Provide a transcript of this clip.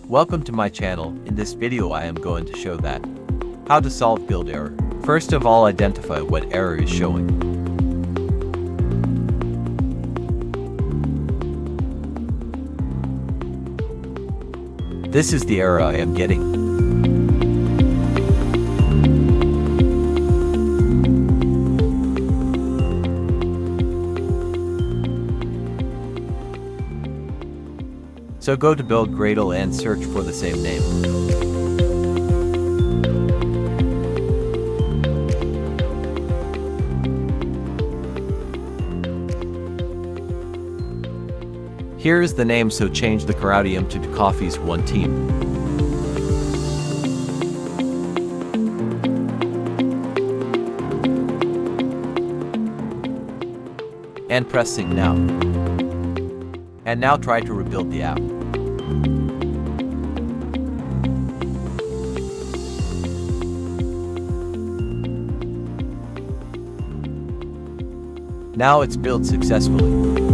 Welcome to my channel. In this video I am going to show that how to solve build error. First of all, identify what error is showing. This is the error I am getting. So go to build Gradle and search for the same name. Here is the name, so change the corouteam to Coffee's one team. And press sync now. And now try to rebuild the app. Now it's built successfully.